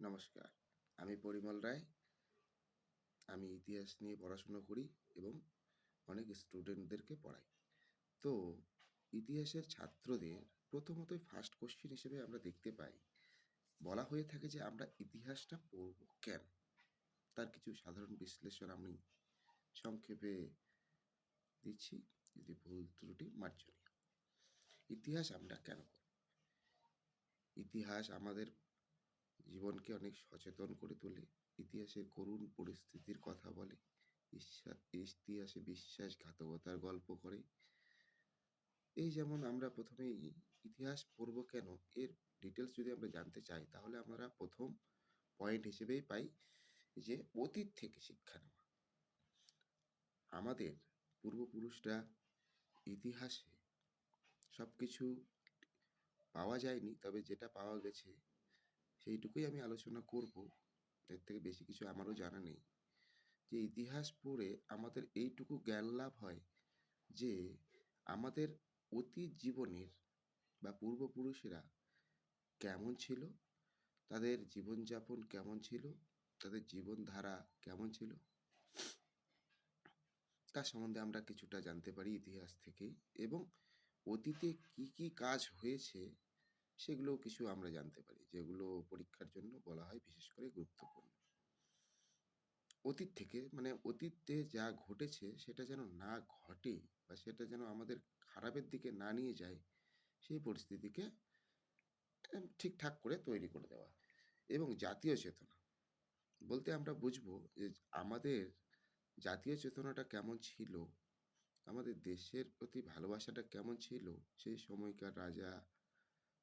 নমস্কার, আমি পরিমল রায়। আমি ইতিহাস নিয়ে পড়াশুনো করি এবং অনেক স্টুডেন্টদেরকে পড়াই। তো ইতিহাসের ছাত্রদের প্রথমতই ফার্স্ট কোশ্চেন হিসেবে আমরা দেখতে পাই, বলা হয়ে থাকে যে আমরা ইতিহাসটা পড়ব কেন? তার কিছু সাধারণ বিশ্লেষণ আমি সংক্ষেপে দিচ্ছি, যদি ভুল ত্রুটি মার্জনীয়। ইতিহাস আমরা কেন পড়ব? ইতিহাস আমাদের জীবনকে অনেক সচেতন করে তোলে। ইতিহাসের করুণ পরিস্থিতির কথা বলে। ইতিহাসে বিশ্বাসঘাতকতার গল্প করে। এই যেমন আমরা প্রথমেই ইতিহাস পড়ব কেন এর ডিটেলস যদি আমরা জানতে চাই, তাহলে আমরা প্রথম পয়েন্ট হিসেবেই পাই যে অতীত থেকে শিক্ষা নেওয়া। আমাদের পূর্বপুরুষরা ইতিহাসে সব কিছু পাওয়া যায়নি, তবে যেটা পাওয়া গেছে সেইটুকুই আমি আলোচনা করব। এর থেকে বেশি কিছু আমারও জানা নেই। যে ইতিহাস পড়ে আমাদের এইটুকু জ্ঞান লাভ হয় যে আমাদের অতীত জীবনের বা পূর্বপুরুষেরা কেমন ছিল, তাদের জীবনযাপন কেমন ছিল, তাদের জীবনধারা কেমন ছিল, তার সম্বন্ধে আমরা কিছুটা জানতে পারি ইতিহাস থেকে। এবং অতীতে কি কি কাজ হয়েছে সেগুলোও কিছু আমরা জানতে পারি, যেগুলো পরীক্ষার জন্য বলা হয় বিশেষ করে গুরুত্বপূর্ণ। অতীত থেকে মানে অতীতে যা ঘটেছে সেটা যেন না ঘটে বা সেটা যেন আমাদের খারাপের দিকে না নিয়ে যায়, সেই পরিস্থিতিকে ঠিকঠাক করে তৈরি করে দেওয়া। এবং জাতীয় চেতনা বলতে আমরা বুঝবো যে আমাদের জাতীয় চেতনাটা কেমন ছিল, আমাদের দেশের প্রতি ভালোবাসাটা কেমন ছিল সেই সময়কার রাজা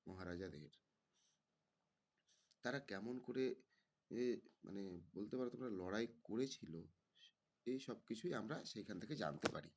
মহারাজাদের, তারা কেমন করে মানে বলতে পারো তোমরা লড়াই করেছিল, এই সব কিছুই আমরা সেইখান থেকে জানতে পারি।